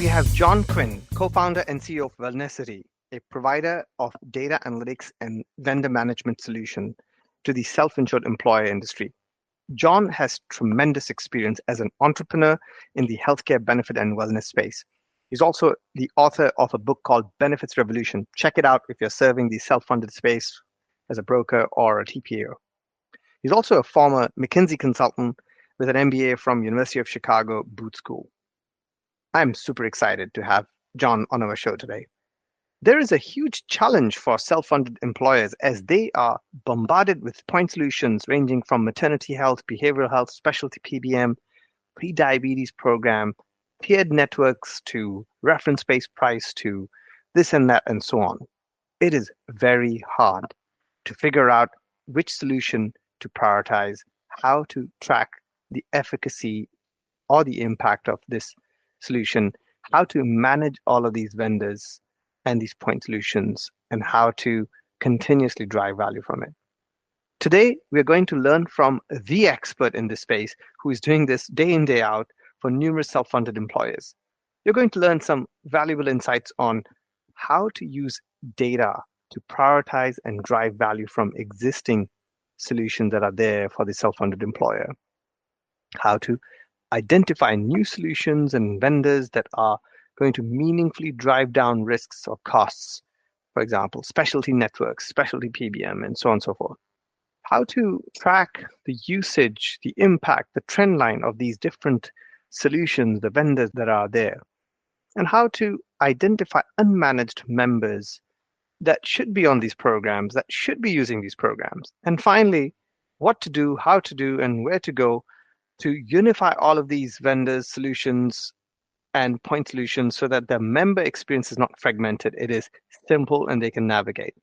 we have John Quinn, co-founder and CEO of Wellnecity, a provider of data analytics and vendor management solution to the self-insured employer industry. John has tremendous experience as an entrepreneur in the healthcare benefit and wellness space. He's also the author of a book called Benefits Revolution. Check it out if you're serving the self-funded space as a broker or a TPA. He's also a former McKinsey consultant with an MBA from University of Chicago Booth School. I'm super excited to have John on our show today. There is a huge challenge for self-funded employers as they are bombarded with point solutions ranging from maternity health, behavioral health, specialty PBM, pre-diabetes program, tiered networks to reference-based price to this and that and so on. It is very hard to figure out which solution to prioritize, how to track the efficacy or the impact of this solution, how to manage all of these vendors and these point solutions, and how to continuously drive value from it. Today, we're going to learn from the expert in this space who is doing this day in, day out for numerous self-funded employers. You're going to learn some valuable insights on how to use data to prioritize and drive value from existing solutions that are there for the self-funded employer, how to identify new solutions and vendors that are going to meaningfully drive down risks or costs, for example, specialty networks, specialty PBM, and so on and so forth. How to track the usage, the impact, the trend line of these different solutions, the vendors that are there, and how to identify unmanaged members that should be on these programs, that should be using these programs. And finally, what to do, how to do, and where to go to unify all of these vendors, solutions, and point solutions so that the member experience is not fragmented. It is simple and they can navigate.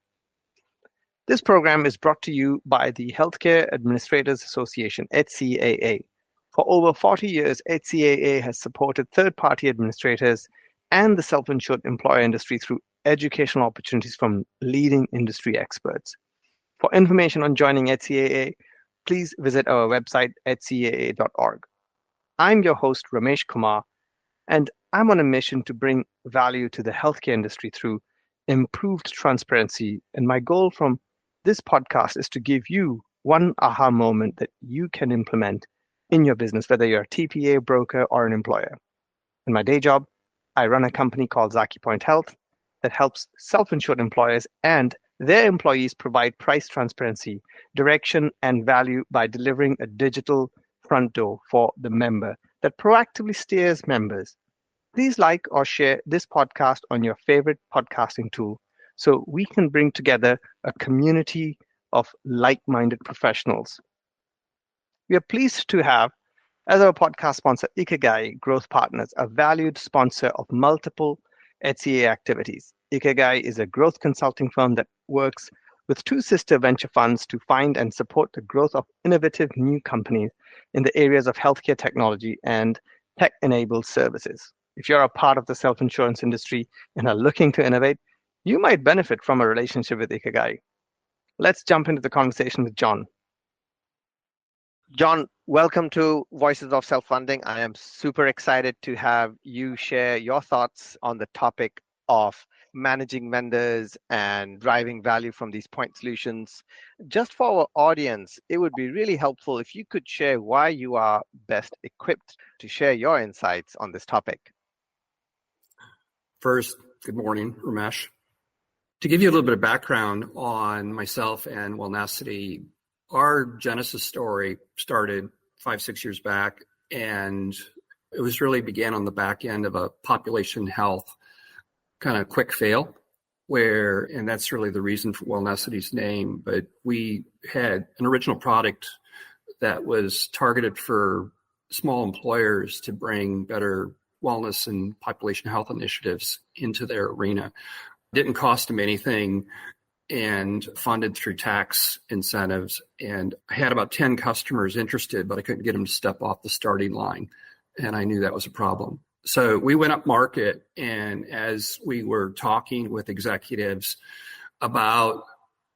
This program is brought to you by the Healthcare Administrators Association, HCAA. For over 40 years, HCAA has supported third-party administrators and the self-insured employer industry through educational opportunities from leading industry experts. For information on joining HCAA, please visit our website, hcaa.org. I'm your host, Ramesh Kumar, and I'm on a mission to bring value to the healthcare industry through improved transparency. And my goal from this podcast is to give you one aha moment that you can implement in your business, whether you're a TPA, broker, or an employer. In my day job, I run a company called Zaki Point Health that helps self-insured employers and their employees provide price transparency, direction, and value by delivering a digital front door for the member that proactively steers members. Please like or share this podcast on your favorite podcasting tool so we can bring together a community of like-minded professionals. We are pleased to have as our podcast sponsor Ikigai Growth Partners, a valued sponsor of multiple HCA activities. Ikigai is a growth consulting firm that works with two sister venture funds to find and support the growth of innovative new companies in the areas of healthcare technology and tech-enabled services. If you're a part of the self-insurance industry and are looking to innovate, you might benefit from a relationship with Ikigai. Let's jump into the conversation with John. John, welcome to Voices of Self-Funding. I am super excited to have you share your thoughts on the topic of managing vendors and driving value from these point solutions. Just for our audience, it would be really helpful if you could share why you are best equipped to share your insights on this topic. First, good morning, Ramesh. To give you a little bit of background on myself and Wellnecity, our genesis story started 5-6 years back, and it was really began on the back end of a population health kind of quick fail and that's really the reason for Wellnecity's name. But we had an original product that was targeted for small employers to bring better wellness and population health initiatives into their arena. Didn't cost them anything and funded through tax incentives. And I had about 10 customers interested, but I couldn't get them to step off the starting line. And I knew that was a problem. So we went up market, and as we were talking with executives about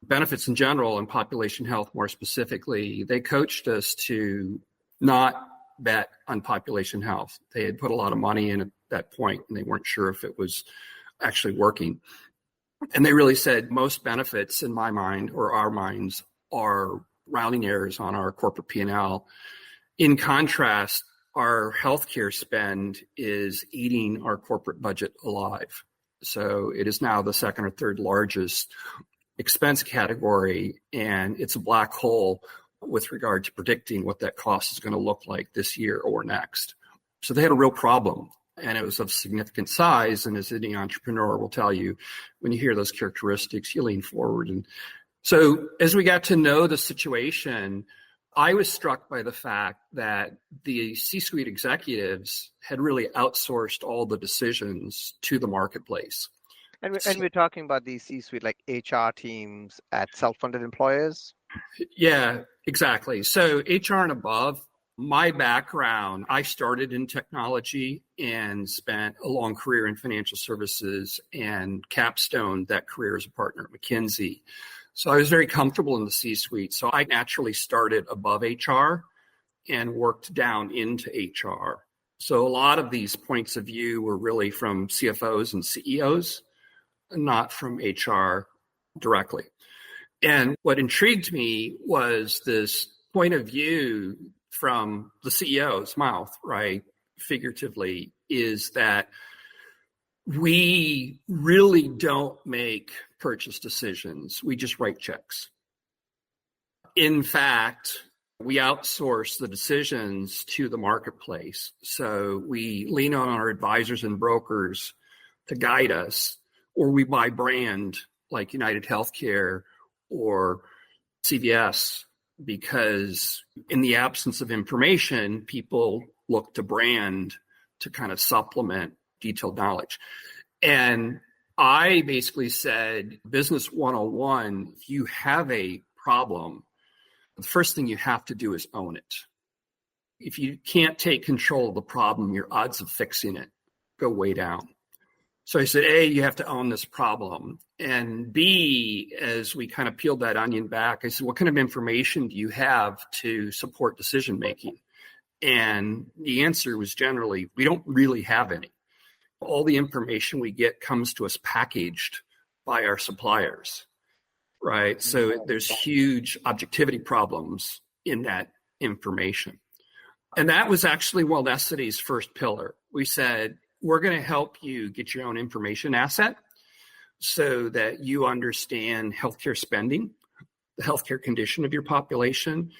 benefits in general and population health more specifically, they coached us to not bet on population health. They had put a lot of money in at that point, and they weren't sure if it was actually working. And they really said most benefits in my mind or our minds are rounding errors on our corporate P&L. In contrast, our healthcare spend is eating our corporate budget alive. So it is now the second or third largest expense category, and it's a black hole with regard to predicting what that cost is going to look like this year or next. So they had a real problem, and it was of significant size. And as any entrepreneur will tell you, when you hear those characteristics, you lean forward. And so as we got to know the situation, I was struck by the fact that the C-suite executives had really outsourced all the decisions to the marketplace. And we're talking about these C-suite, like HR teams at self-funded employers? Yeah, exactly. So HR and above, my background, I started in technology and spent a long career in financial services and capstoned that career as a partner at McKinsey. So I was very comfortable in the C-suite. So I naturally started above HR and worked down into HR. So a lot of these points of view were really from CFOs and CEOs, not from HR directly. And what intrigued me was this point of view from the CEO's mouth, right? Figuratively, is that we really don't make purchase decisions. We just write checks. In fact, we outsource the decisions to the marketplace. So we lean on our advisors and brokers to guide us, or we buy brand like United Healthcare or CVS, because in the absence of information, people look to brand to kind of supplement detailed knowledge. And I basically said, Business 101, if you have a problem, the first thing you have to do is own it. If you can't take control of the problem, your odds of fixing it go way down. So I said, A, you have to own this problem. And B, as we kind of peeled that onion back, I said, what kind of information do you have to support decision making? And the answer was generally, we don't really have any. All the information we get comes to us packaged by our suppliers, right? So there's huge objectivity problems in that information. And that was actually Wellnecity's first pillar. We said, we're going to help you get your own information asset so that you understand healthcare spending, the healthcare condition of your population,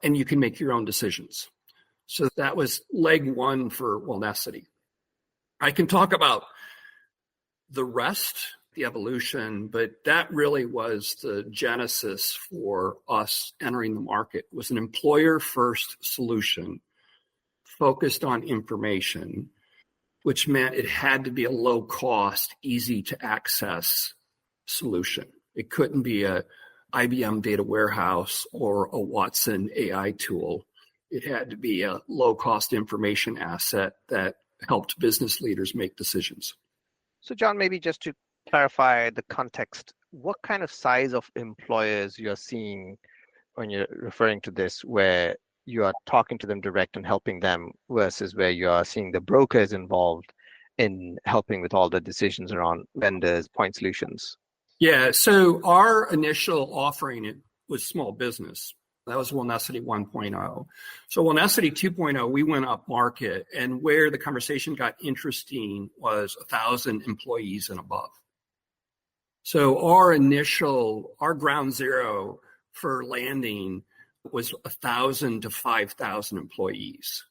and you can make your own decisions. So that was leg one for Wellnecity. I can talk about the rest, the evolution, but that really was the genesis for us entering the market. It was an employer-first solution focused on information, which meant it had to be a low-cost, easy-to-access solution. It couldn't be a IBM data warehouse or a Watson AI tool. It had to be a low-cost information asset that helped business leaders make decisions. So, John, maybe just to clarify the context, what kind of size of employers you're seeing when you're referring to this, where you are talking to them direct and helping them versus where you are seeing the brokers involved in helping with all the decisions around vendors, point solutions? Yeah, so our initial offering was small business. That was Wellnecity 1.0. So Wellnecity 2.0, we went up market, and where the conversation got interesting was 1,000 employees and above. So our ground zero for landing was 1,000 to 5,000 employees.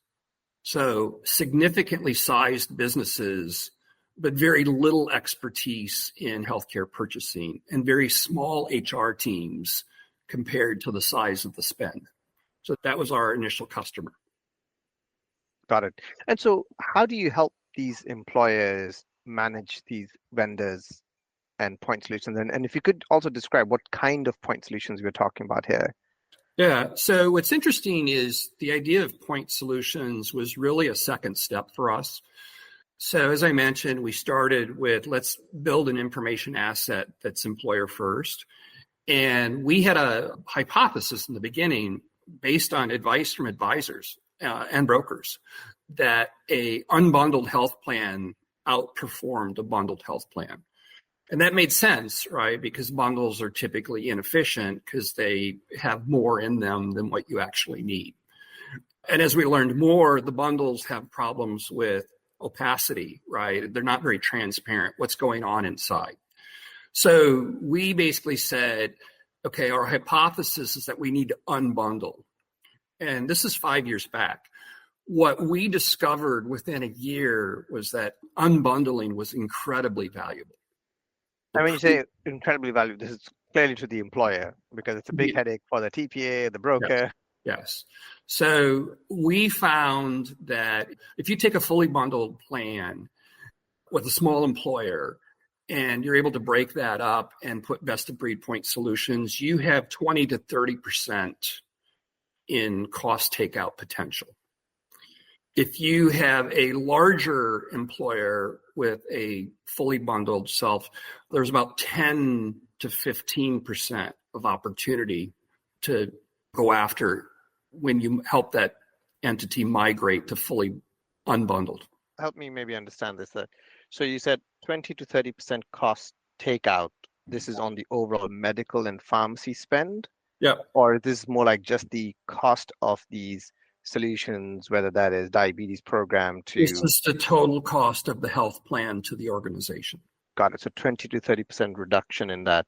So significantly sized businesses, but very little expertise in healthcare purchasing and very small HR teams compared to the size of the spend. So that was our initial customer. Got it. And so how do you help these employers manage these vendors and point solutions? And if you could also describe what kind of point solutions we're talking about here. Yeah. So what's interesting is the idea of point solutions was really a second step for us. So as I mentioned, we started with let's build an information asset that's employer first. And we had a hypothesis in the beginning based on advice from advisors. and brokers that a unbundled health plan outperformed a bundled health plan. And that made sense, right? Because bundles are typically inefficient because they have more in them than what you actually need. And as we learned more, the bundles have problems with opacity, right? They're not very transparent what's going on inside. So we basically said, okay, our hypothesis is that we need to unbundle. And this is 5 years back. What we discovered within a year was that unbundling was incredibly valuable. And when you say incredibly valuable, this is clearly to the employer because it's a big headache for the TPA, the broker. Yes. So we found that if you take a fully bundled plan with a small employer and you're able to break that up and put best of breed point solutions, you have 20 to 30% in cost takeout potential. If you have a larger employer with a fully bundled self, there's about 10 to 15% of opportunity to go after when you help that entity migrate to fully unbundled. Help me maybe understand this. So you said 20 to 30% cost takeout. This is on the overall medical and pharmacy spend? Yep. Or this is more like just the cost of these solutions, whether that is diabetes program to... This is the total cost of the health plan to the organization. Got it. So 20 to 30% reduction in that.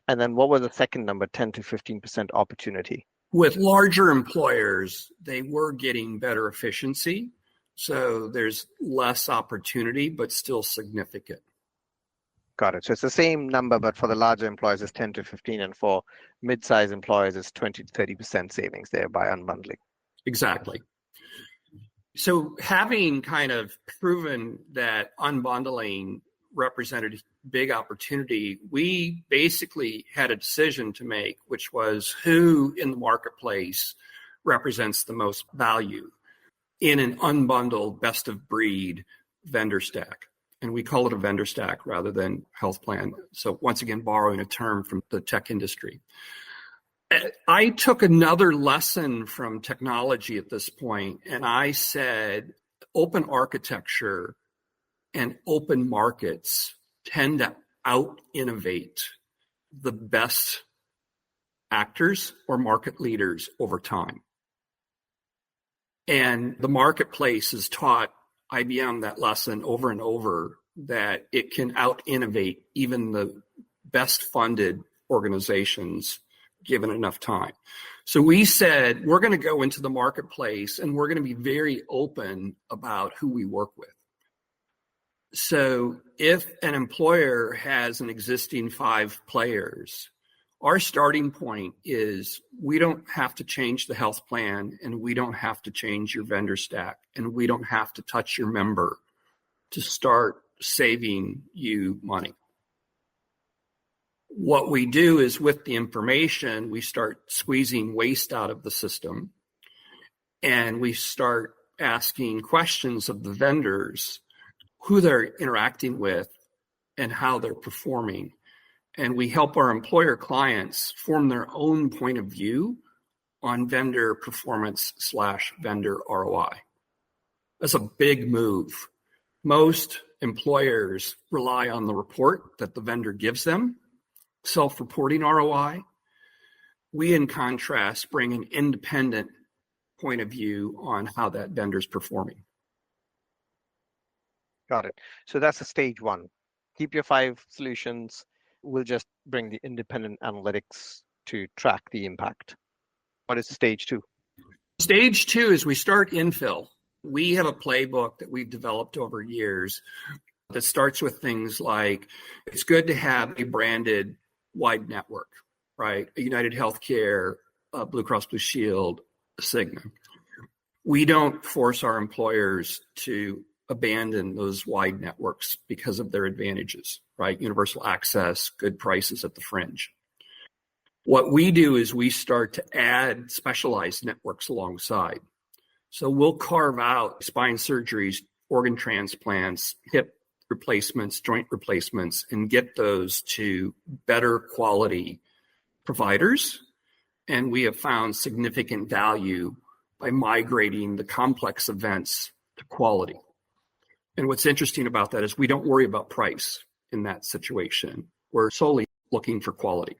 And then what was the second number, 10 to 15% opportunity? With larger employers, they were getting better efficiency. So there's less opportunity, but still significant. Got it. So it's the same number, but for the larger employers, it's 10 to 15, and for mid-size employers, it's 20 to 30% savings there by unbundling. Exactly. So having kind of proven that unbundling represented big opportunity, we basically had a decision to make, which was who in the marketplace represents the most value in an unbundled best of breed vendor stack. And we call it a vendor stack rather than health plan. So once again, borrowing a term from the tech industry. I took another lesson from technology at this point, and I said open architecture and open markets tend to out-innovate the best actors or market leaders over time. And the marketplace has taught IBM that lesson over and over, that it can out-innovate even the best funded organizations given enough time. So we said, we're going to go into the marketplace and we're going to be very open about who we work with. So if an employer has an existing 5 players, our starting point is we don't have to change the health plan, and we don't have to change your vendor stack, and we don't have to touch your member to start saving you money. What we do is with the information, we start squeezing waste out of the system, and we start asking questions of the vendors, who they're interacting with and how they're performing. And we help our employer clients form their own point of view on vendor performance / vendor ROI. That's a big move. Most employers rely on the report that the vendor gives them, self-reporting ROI. We, in contrast, bring an independent point of view on how that vendor's performing. Got it. So that's the stage one. Keep your 5 solutions. We'll just bring the independent analytics to track the impact. What is stage 2? Stage 2 is we start infill. We have a playbook that we've developed over years that starts with things like, it's good to have a branded wide network, right? A United Healthcare, Blue Cross Blue Shield, Cigna. We don't force our employers to abandon those wide networks because of their advantages, right? Universal access, good prices at the fringe. What we do is we start to add specialized networks alongside. So we'll carve out spine surgeries, organ transplants, hip replacements, joint replacements, and get those to better quality providers. And we have found significant value by migrating the complex events to quality. And what's interesting about that is we don't worry about price in that situation. We're solely looking for quality.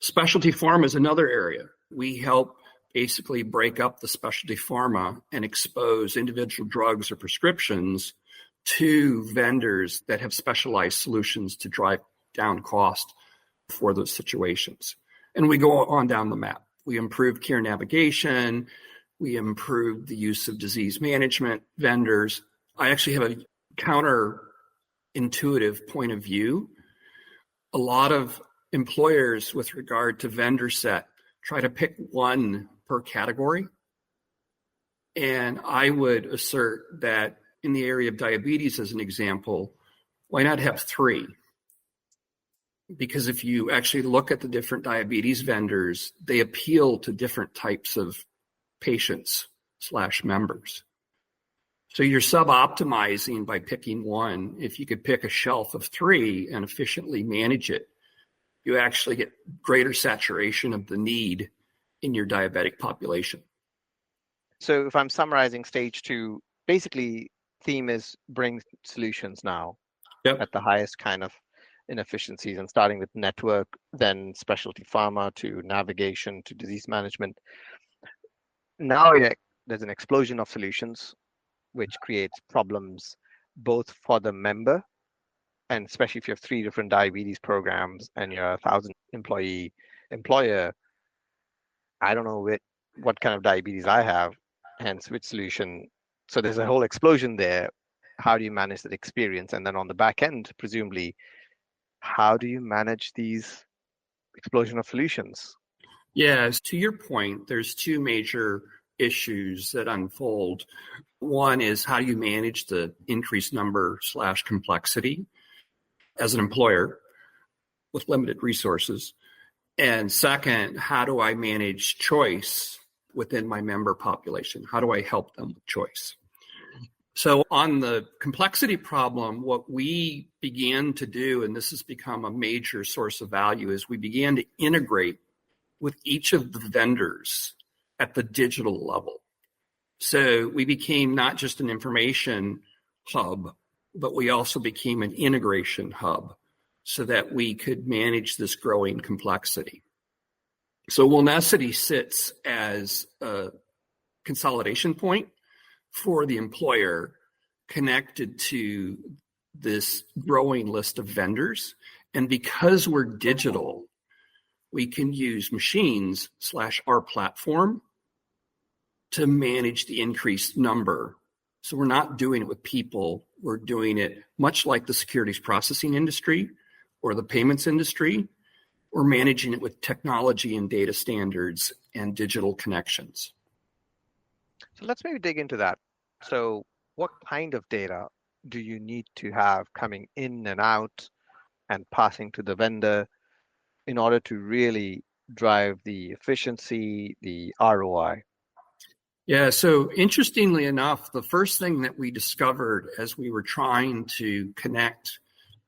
Specialty pharma is another area. We help basically break up the specialty pharma and expose individual drugs or prescriptions to vendors that have specialized solutions to drive down cost for those situations. And we go on down the map. We improve care navigation. We improve the use of disease management vendors. I actually have a counterintuitive point of view. A lot of employers with regard to vendor set try to pick one per category. And I would assert that in the area of diabetes, as an example, why not have three? Because if you actually look at the different diabetes vendors, they appeal to different types of patients/members. So you're sub-optimizing by picking one. If you could pick a shelf of three and efficiently manage it, you actually get greater saturation of the need in your diabetic population. So if I'm summarizing stage 2, basically theme is bring solutions now at the highest kind of inefficiencies, and starting with network, then specialty pharma to navigation to disease management. Now there's an explosion of solutions, which creates problems both for the member, and especially if you have 3 different diabetes programs and you're a 1,000 employee employer, I don't know what kind of diabetes I have, hence which solution. So there's a whole explosion there. How do you manage that experience? And then on the back end, presumably, how do you manage these explosion of solutions? Yes, to your point, there's 2 major issues that unfold. One is, how do you manage the increased number/complexity as an employer with limited resources? And second, how do I manage choice within my member population? How do I help them with choice? So on the complexity problem, what we began to do, and this has become a major source of value, is we began to integrate with each of the vendors at the digital level. So we became not just an information hub, but we also became an integration hub so that we could manage this growing complexity. So Wellnecity sits as a consolidation point for the employer connected to this growing list of vendors. And because we're digital, we can use machines/our platform to manage the increased number. So we're not doing it with people. We're doing it much like the securities processing industry or the payments industry. We're managing it with technology and data standards and digital connections. So let's maybe dig into that. So what kind of data do you need to have coming in and out and passing to the vendor in order to really drive the efficiency, the ROI? Yeah, so interestingly enough, the first thing that we discovered as we were trying to connect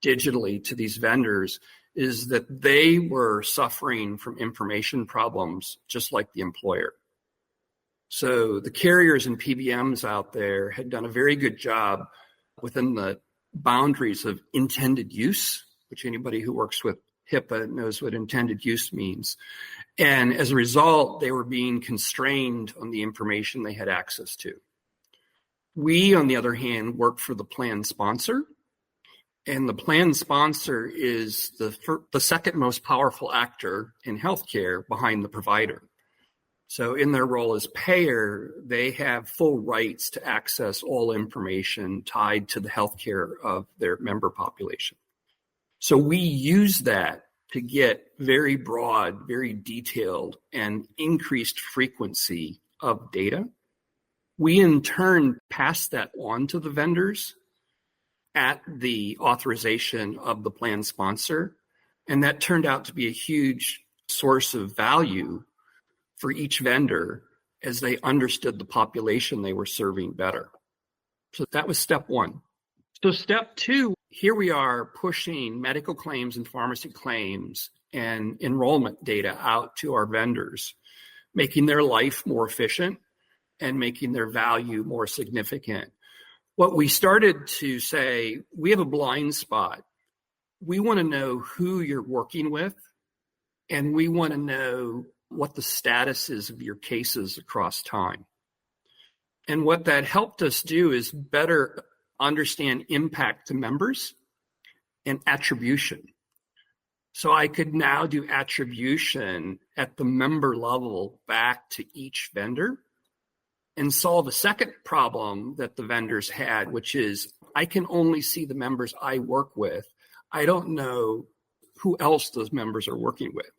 digitally to these vendors is that they were suffering from information problems just like the employer. So the carriers and PBMs out there had done a very good job within the boundaries of intended use, which anybody who works with HIPAA knows what intended use means. And as a result, they were being constrained on the information they had access to. We, on the other hand, work for the plan sponsor. And the plan sponsor is the second most powerful actor in healthcare behind the provider. So in their role as payer, they have full rights to access all information tied to the healthcare of their member population. So we use that to get very broad, very detailed, and increased frequency of data. We in turn pass that on to the vendors at the authorization of the plan sponsor. And that turned out to be a huge source of value for each vendor as they understood the population they were serving better. So that was step 1. So step 2, here we are pushing medical claims and pharmacy claims and enrollment data out to our vendors. making their life more efficient and making their value more significant. What we started to say, we have a blind spot. We want to know who you're working with, and we want to know what the status is of your cases across time. And what that helped us do is better understand impact to members and attribution. So I could now do attribution at the member level back to each vendor and solve a second problem that the vendors had, which is I can only see the members I work with. I don't know who else those members are working with.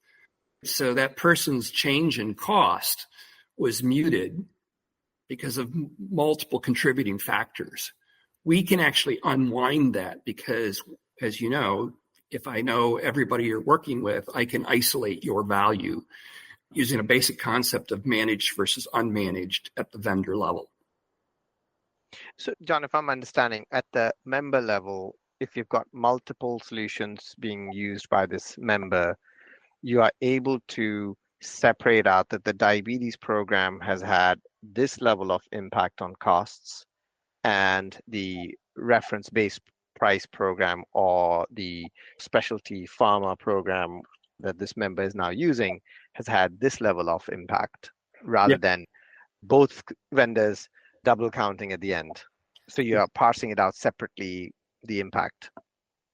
So that person's change in cost was muted because of multiple contributing factors. We can actually unwind that because, as you know, if I know everybody you're working with, I can isolate your value using a basic concept of managed versus unmanaged at the vendor level. So, John, if I'm understanding, at the member level, if you've got multiple solutions being used by this member, you are able to separate out that the diabetes program has had this level of impact on costs, and the reference-based price program or the specialty pharma program that this member is now using has had this level of impact, rather than both vendors double counting at the end. So you are parsing it out separately, the impact.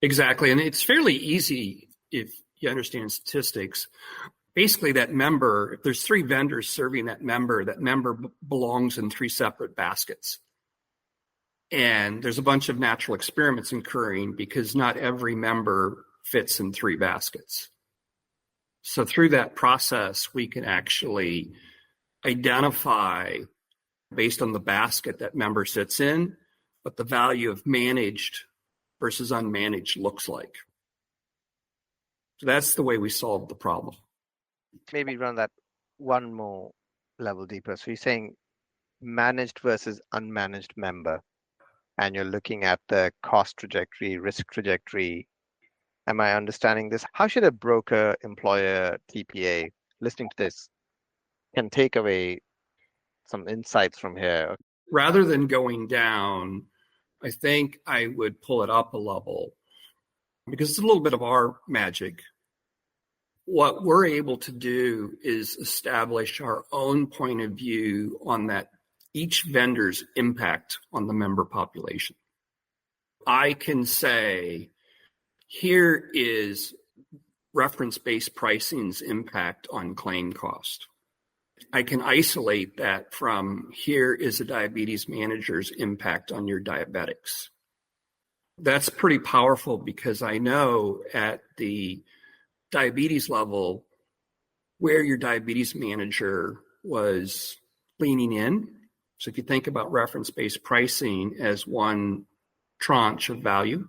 Exactly. And it's fairly easy if you understand statistics. Basically, that member, if there's 3 vendors serving that member belongs in 3 separate baskets. And there's a bunch of natural experiments occurring because not every member fits in 3 baskets. So through that process, we can actually identify, based on the basket that member sits in, what the value of managed versus unmanaged looks like. So that's the way we solve the problem. Maybe run that one more level deeper. So you're saying managed versus unmanaged member, and you're looking at the cost trajectory, risk trajectory. Am I understanding this? How should a broker, employer, TPA listening to this can take away some insights from here? Rather than going down, I think I would pull it up a level because it's a little bit of our magic. What we're able to do is establish our own point of view on that each vendor's impact on the member population. I can say, here is reference-based pricing's impact on claim cost. I can isolate that from here is a diabetes manager's impact on your diabetics. That's pretty powerful because I know at the diabetes level where your diabetes manager was leaning in. So if you think about reference-based pricing as one tranche of value,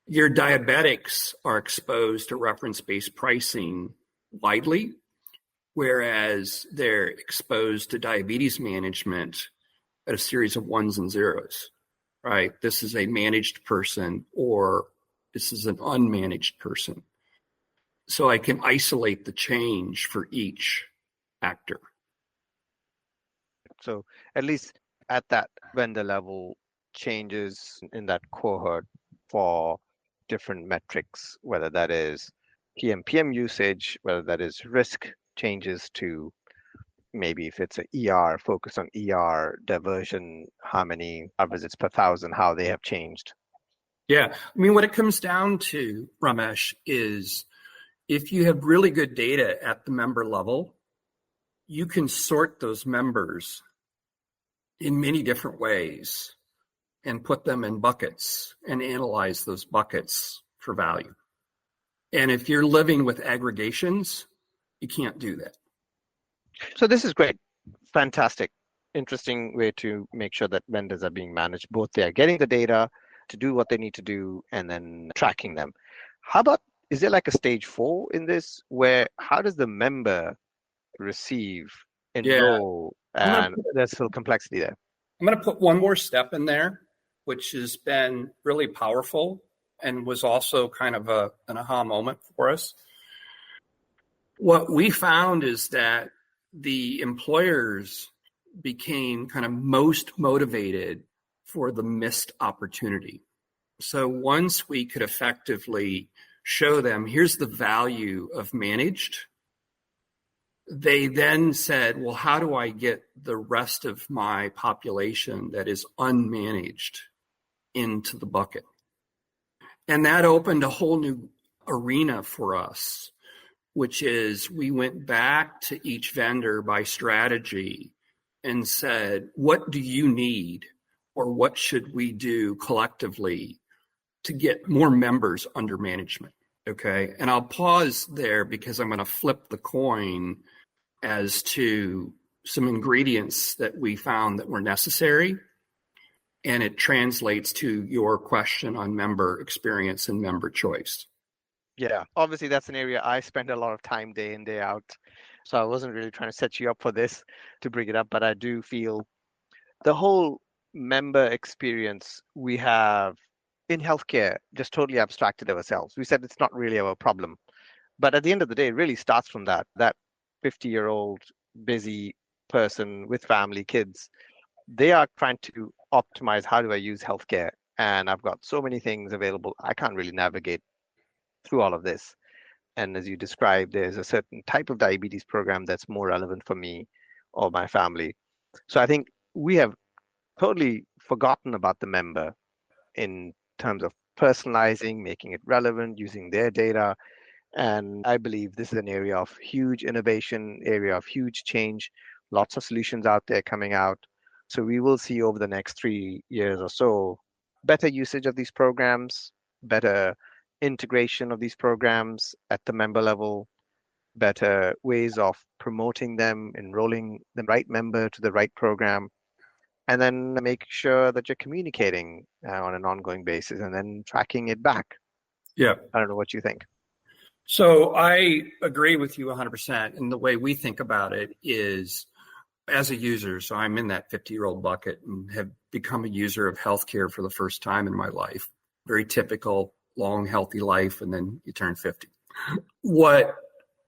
your diabetics are exposed to reference-based pricing widely, whereas they're exposed to diabetes management at a series of ones and zeros, right? This is a managed person or this is an unmanaged person. So I can isolate the change for each actor. So at least at that vendor level, changes in that cohort for different metrics, whether that is PMPM usage, whether that is risk changes to maybe if it's a ER, focus on ER diversion, how many visits per thousand, how they have changed. Yeah. I mean, what it comes down to, Ramesh, is if you have really good data at the member level, you can sort those members in many different ways and put them in buckets and analyze those buckets for value. And if you're living with aggregations, you can't do that. So this is great. Fantastic. Interesting way to make sure that vendors are being managed. Both they are getting the data to do what they need to do and then tracking them. How about, is there like a stage 4 in this where how does the member receive, enroll, and there's still complexity there? I'm going to put one more step in there, which has been really powerful and was also kind of an aha moment for us. What we found is that the employers became kind of most motivated for the missed opportunity. So once we could effectively show them, here's the value of managed, they then said, well, how do I get the rest of my population that is unmanaged into the bucket? And that opened a whole new arena for us, which is we went back to each vendor by strategy and said, what do you need, or what should we do collectively to get more members under management? Okay. And I'll pause there because I'm going to flip the coin as to some ingredients that we found that were necessary. And it translates to your question on member experience and member choice. Yeah, obviously that's an area I spend a lot of time day in, day out. So I wasn't really trying to set you up for this to bring it up, but I do feel the whole member experience we have in healthcare just totally abstracted ourselves. We said it's not really our problem. But at the end of the day, it really starts from that 50-year-old busy person with family, kids. They are trying to optimize, how do I use healthcare? And I've got so many things available. I can't really navigate through all of this. And as you described, there's a certain type of diabetes program that's more relevant for me or my family. So I think we have totally forgotten about the member in terms of personalizing, making it relevant, using their data. And I believe this is an area of huge innovation, area of huge change, lots of solutions out there coming out. So we will see over the next 3 years or so, better usage of these programs, better integration of these programs at the member level, better ways of promoting them, enrolling the right member to the right program, and then make sure that you're communicating on an ongoing basis and then tracking it back. Yeah. I don't know what you think. So I agree with you 100%. And the way we think about it is as a user, so I'm in that 50-year-old bucket and have become a user of healthcare for the first time in my life. Very typical, long, healthy life, and then you turn 50. What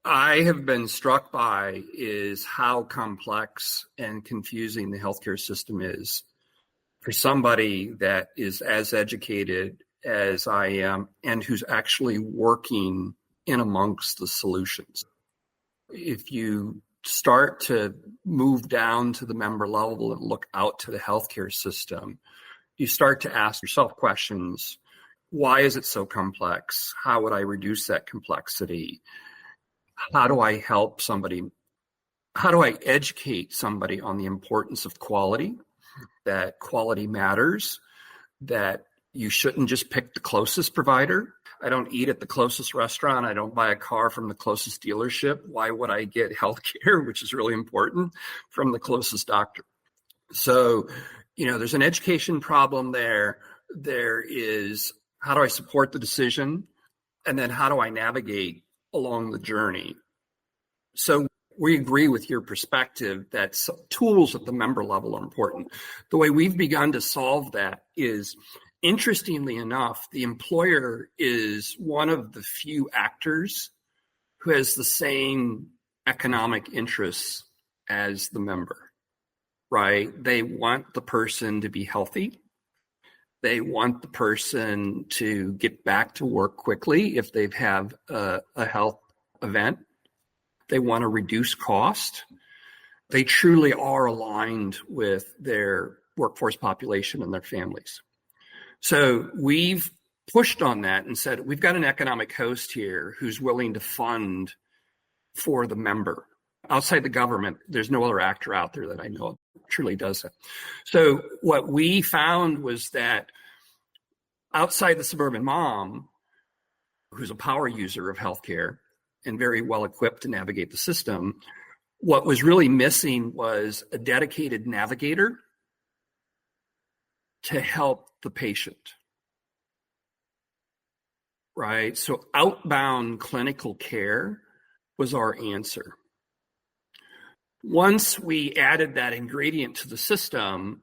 I have been struck by is how complex and confusing the healthcare system is for somebody that is as educated as I am and who's actually working in amongst the solutions. If you start to move down to the member level and look out to the healthcare system, you start to ask yourself questions. Why is it so complex? How would I reduce that complexity? How do I help somebody? How do I educate somebody on the importance of quality, that quality matters, that you shouldn't just pick the closest provider? I don't eat at the closest restaurant. I don't buy a car from the closest dealership. Why would I get healthcare, which is really important, from the closest doctor? So, there's an education problem there. There is, how do I support the decision? And then how do I navigate along the journey? So we agree with your perspective that tools at the member level are important. The way we've begun to solve that is, interestingly enough, the employer is one of the few actors who has the same economic interests as the member, right? They want the person to be healthy. They want the person to get back to work quickly if they've had a health event. They want to reduce cost. They truly are aligned with their workforce population and their families. So we've pushed on that and said, we've got an economic host here who's willing to fund for the member. Outside the government, there's no other actor out there that I know of truly does it. So what we found was that outside the suburban mom, who's a power user of healthcare and very well equipped to navigate the system, what was really missing was a dedicated navigator to help the patient, right? So outbound clinical care was our answer. Once we added that ingredient to the system,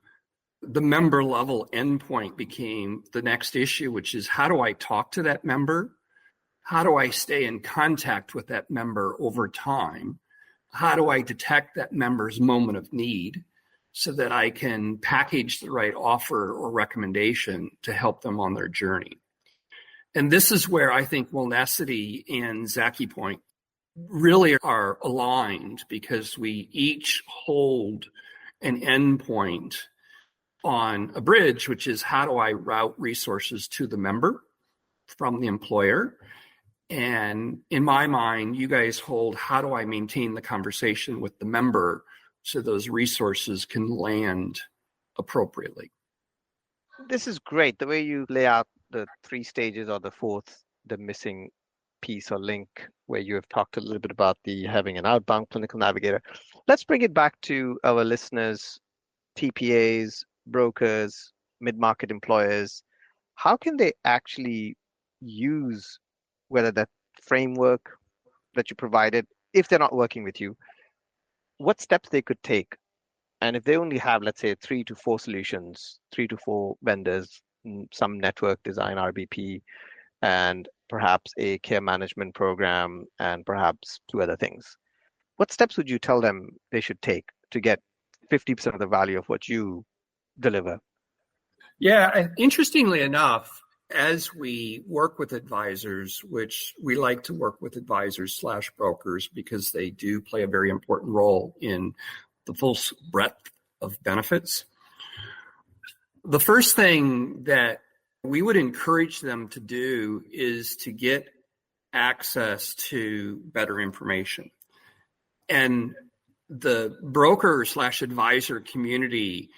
the member level endpoint became the next issue, which is how do I talk to that member How do I stay in contact with that member over time? How do I detect that member's moment of need so that I can package the right offer or recommendation to help them on their journey? And this is where I think Wellnecity and Zaki Point really are aligned, because we each hold an endpoint on a bridge, which is how do I route resources to the member from the employer? And in my mind, you guys hold how do I maintain the conversation with the member so those resources can land appropriately. This is great. The way you lay out the three stages, or the fourth, the missing piece or link, where you have talked a little bit about the having an outbound clinical navigator. Let's bring it back to our listeners, TPAs, brokers, mid-market employers. How can they actually use whether that framework that you provided, if they're not working with you, what steps they could take? And if they only have, let's say, 3 to 4 solutions, 3 to 4 vendors, some network design, RBP, and perhaps a care management program, and perhaps 2 other things, what steps would you tell them they should take to get 50% of the value of what you deliver? Yeah, interestingly enough, as we work with advisors, which we like to work with advisors/brokers because they do play a very important role in the full breadth of benefits. The first thing that we would encourage them to do is to get access to better information. And the broker/advisor community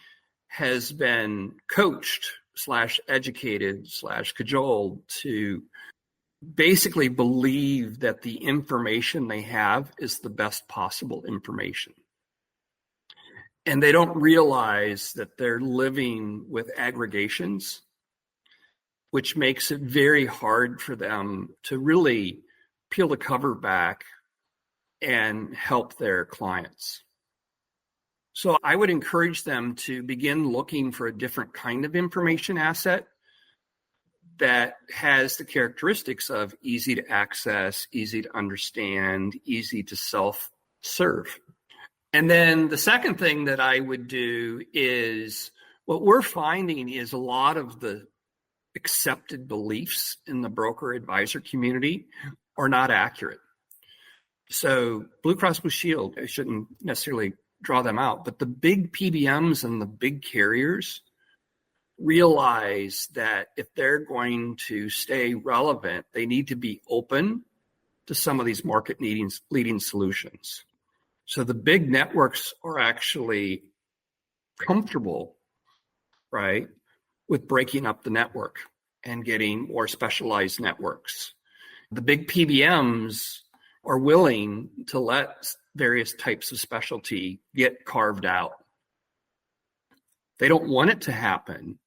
has been coached/educated/cajoled to basically believe that the information they have is the best possible information. And they don't realize that they're living with aggregations, which makes it very hard for them to really peel the cover back and help their clients. So I would encourage them to begin looking for a different kind of information asset that has the characteristics of easy to access, easy to understand, easy to self-serve. And then the second thing that I would do is, what we're finding is a lot of the accepted beliefs in the broker advisor community are not accurate. So Blue Cross Blue Shield, I shouldn't necessarily draw them out, but the big PBMs and the big carriers realize that if they're going to stay relevant, they need to be open to some of these market leading solutions. So the big networks are actually comfortable, right, with breaking up the network and getting more specialized networks. The big PBMs are willing to let various types of specialty get carved out. They don't want it to happen,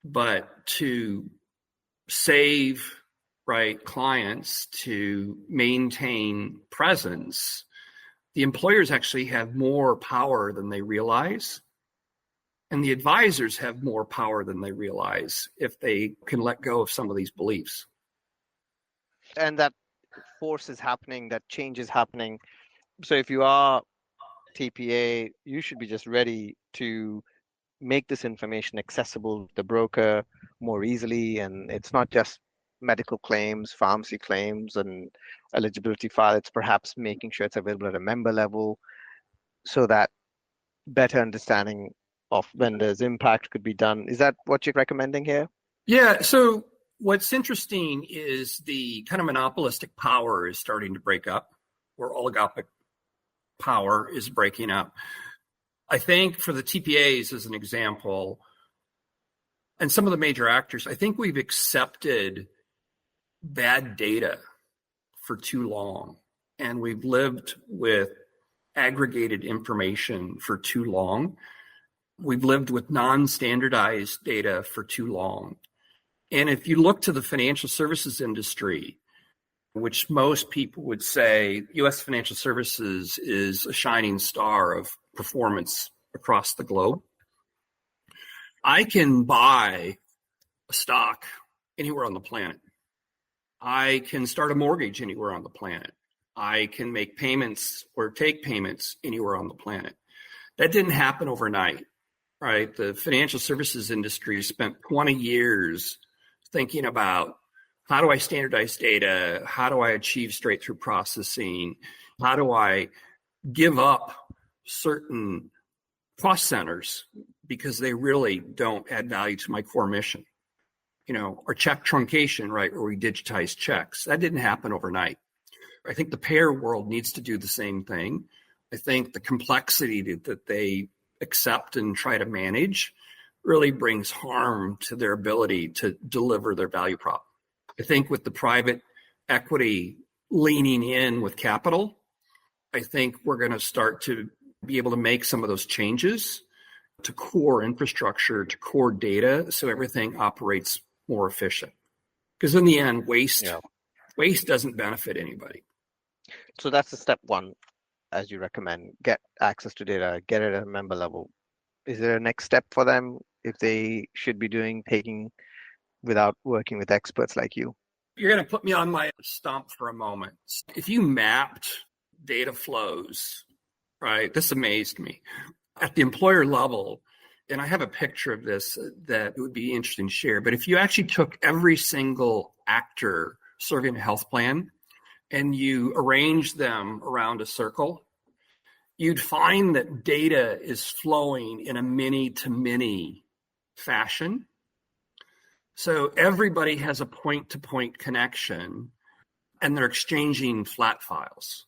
but to save, right, clients, to maintain presence, the employers actually have more power than they realize, and the advisors have more power than they realize if they can let go of some of these beliefs. And that force is happening, that change is happening. So if you are TPA, you should be just ready to make this information accessible to the broker more easily. And it's not just medical claims, pharmacy claims, and eligibility file. It's perhaps making sure it's available at a member level so that better understanding of vendors' impact could be done. Is that what you're recommending here? Yeah. So what's interesting is the kind of monopolistic power is starting to break up, where oligopolistic power is breaking up. I think for the TPAs, as an example, and some of the major actors, I think we've accepted bad data for too long, and we've lived with aggregated information for too long. We've lived with non-standardized data for too long. And if you look to the financial services industry, which most people would say U.S. financial services is a shining star of performance across the globe, I can buy a stock anywhere on the planet. I can start a mortgage anywhere on the planet. I can make payments or take payments anywhere on the planet. That didn't happen overnight, right? The financial services industry spent 20 years thinking about, how do I standardize data? How do I achieve straight through processing? How do I give up certain cost centers because they really don't add value to my core mission? Or check truncation, right, where we digitize checks. That didn't happen overnight. I think the payer world needs to do the same thing. I think the complexity that they accept and try to manage really brings harm to their ability to deliver their value prop. I think with the private equity leaning in with capital, I think we're going to start to be able to make some of those changes to core infrastructure, to core data, so everything operates more efficient. Because in the end, waste doesn't benefit anybody. So that's the step one, as you recommend. Get access to data, get it at a member level. Is there a next step for them if they should be taking without working with experts like you? You're going to put me on my stump for a moment. If you mapped data flows, right, this amazed me. At the employer level, and I have a picture of this that would be interesting to share, but if you actually took every single actor serving a health plan and you arranged them around a circle, you'd find that data is flowing in a many-to-many fashion. So everybody has a point-to-point connection, and they're exchanging flat files.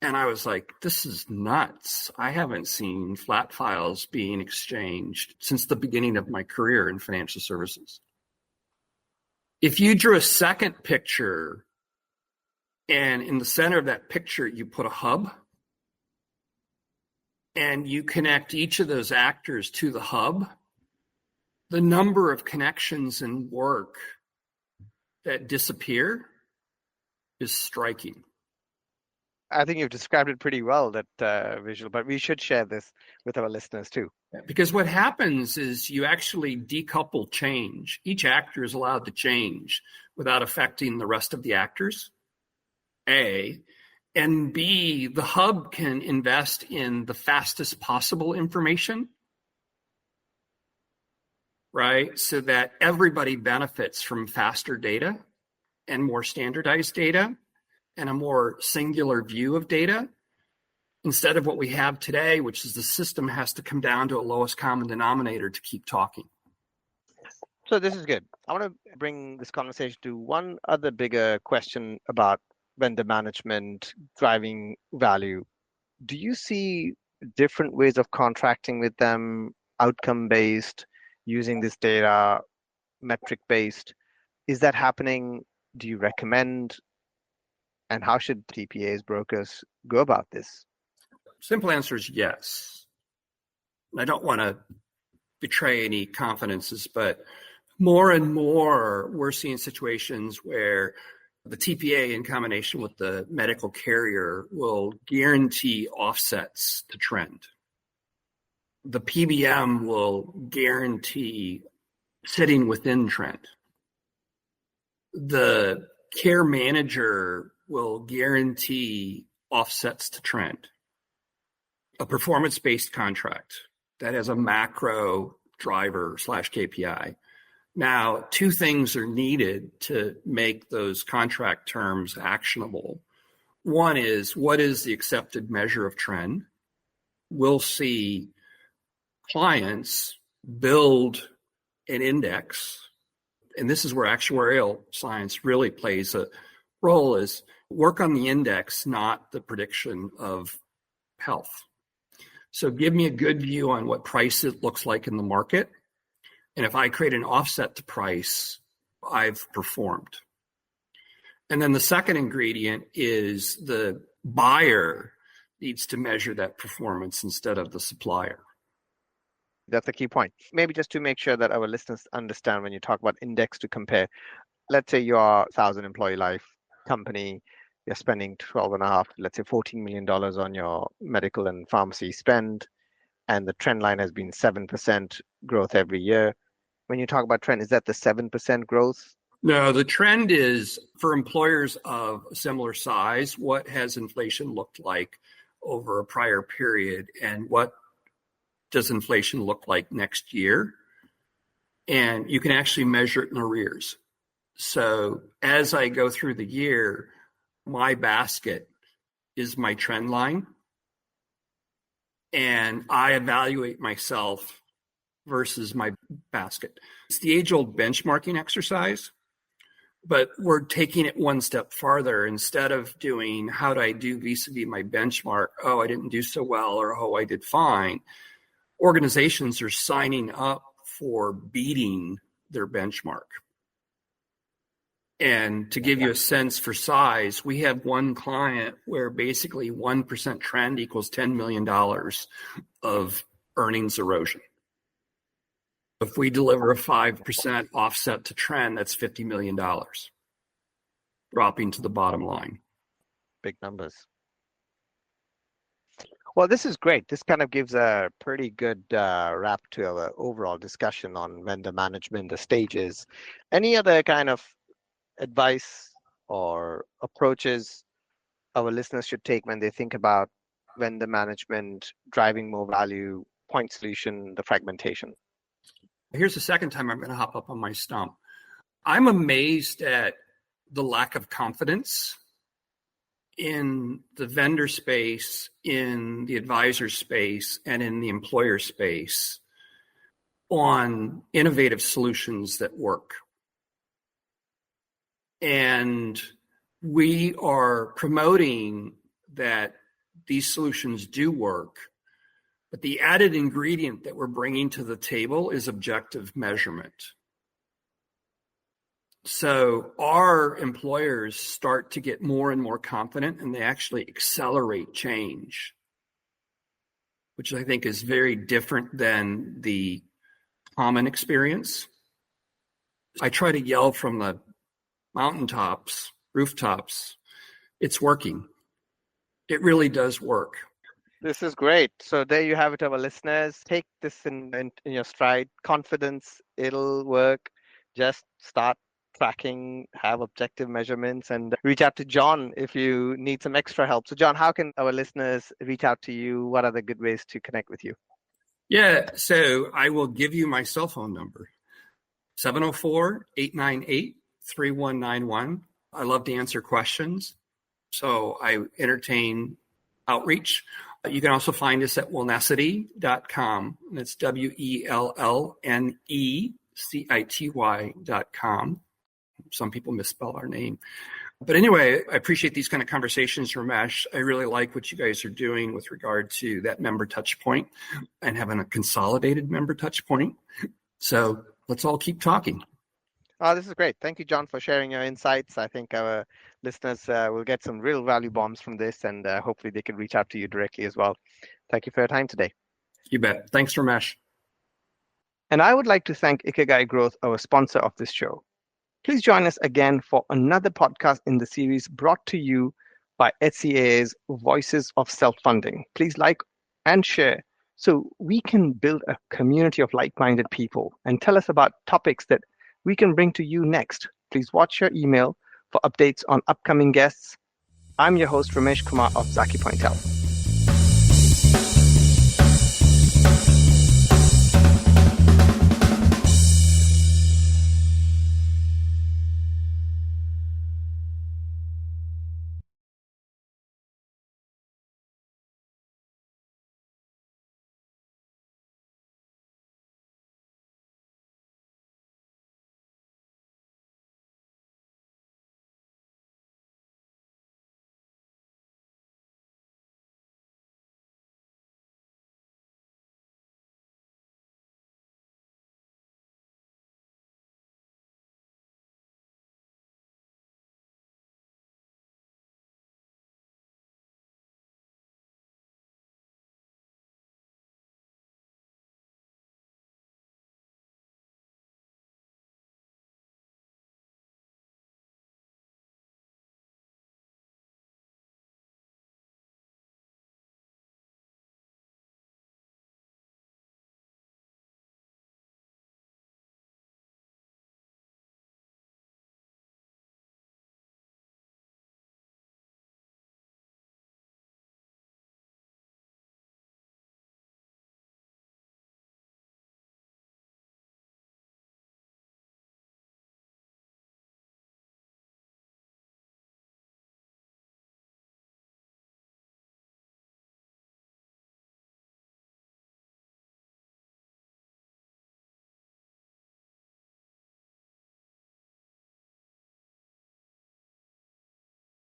And I was like, this is nuts. I haven't seen flat files being exchanged since the beginning of my career in financial services. If you drew a second picture, and in the center of that picture, you put a hub, and you connect each of those actors to the hub, the number of connections and work that disappear is striking. I think you've described it pretty well, that visual, but we should share this with our listeners too. Because what happens is you actually decouple change. Each actor is allowed to change without affecting the rest of the actors, A. And B, the hub can invest in the fastest possible information, right? So that everybody benefits from faster data and more standardized data and a more singular view of data, instead of what we have today, which is the system has to come down to a lowest common denominator to keep talking. So this is good. I want to bring this conversation to one other bigger question about vendor management driving value. Do you see different ways of contracting with them, outcome-based, using this data, metric-based? Is that happening? Do you recommend? And how should TPAs, brokers go about this? Simple answer is yes. I don't want to betray any confidences, but more and more we're seeing situations where the TPA in combination with the medical carrier will guarantee offsets to trend. The PBM will guarantee sitting within trend. The care manager will guarantee offsets to trend. A performance-based contract that has a macro driver / KPI. Now, two things are needed to make those contract terms actionable. One is, what is the accepted measure of trend? We'll see clients build an index, and this is where actuarial science really plays a role, is work on the index, not the prediction of health. So give me a good view on what price it looks like in the market. And if I create an offset to price, I've performed. And then the second ingredient is the buyer needs to measure that performance instead of the supplier. That's a key point. Maybe just to make sure that our listeners understand, when you talk about index to compare, let's say you are a 1,000 employee life company, you're spending 12 and a half, let's say $14 million on your medical and pharmacy spend, and the trend line has been 7% growth every year. When you talk about trend, is that the 7% growth? No, the trend is for employers of a similar size, what has inflation looked like over a prior period, and what does inflation look like next year? And you can actually measure it in arrears. So as I go through the year, my basket is my trend line, and I evaluate myself versus my basket. It's the age-old benchmarking exercise, but we're taking it one step farther. Instead of doing, how do I do vis-a-vis my benchmark? Oh, I didn't do so well, or oh, I did fine. Organizations are signing up for beating their benchmark. And to give you a sense for size, we have one client where basically 1% trend equals $10 million of earnings erosion. If we deliver a 5% offset to trend, that's $50 million dropping to the bottom line. Big numbers. Well, this is great. This kind of gives a pretty good wrap to our overall discussion on vendor management, the stages. Any other kind of advice or approaches our listeners should take when they think about vendor management, driving more value, point solution, the fragmentation? Here's the second time I'm going to hop up on my stump. I'm amazed at the lack of confidence in the vendor space, in the advisor space, and in the employer space on innovative solutions that work. And we are promoting that these solutions do work, but the added ingredient that we're bringing to the table is objective measurement. So our employers start to get more and more confident, and they actually accelerate change, which I think is very different than the common experience. I try to yell from the mountaintops, rooftops, it's working. It really does work. This is great. So there you have it, our listeners. Take this in your stride. Confidence, it'll work. Just start tracking, have objective measurements, and reach out to John if you need some extra help. So John, how can our listeners reach out to you? What are the good ways to connect with you? Yeah, so I will give you my cell phone number, 704-898-3191. I love to answer questions, so I entertain outreach. You can also find us at wellnecity.com. That's WELLNECITY.com. Some people misspell our name. But anyway, I appreciate these kind of conversations, Ramesh. I really like what you guys are doing with regard to that member touch point and having a consolidated member touch point. So let's all keep talking. Oh, this is great. Thank you, John, for sharing your insights. I think our listeners will get some real value bombs from this, and hopefully they can reach out to you directly as well. Thank you for your time today. You bet. Thanks, Ramesh. And I would like to thank Ikigai Growth, our sponsor of this show. Please join us again for another podcast in the series brought to you by HCA's Voices of Self-Funding. Please like and share so we can build a community of like-minded people, and tell us about topics that we can bring to you next. Please watch your email for updates on upcoming guests. I'm your host, Ramesh Kumar of Zaki Point Health.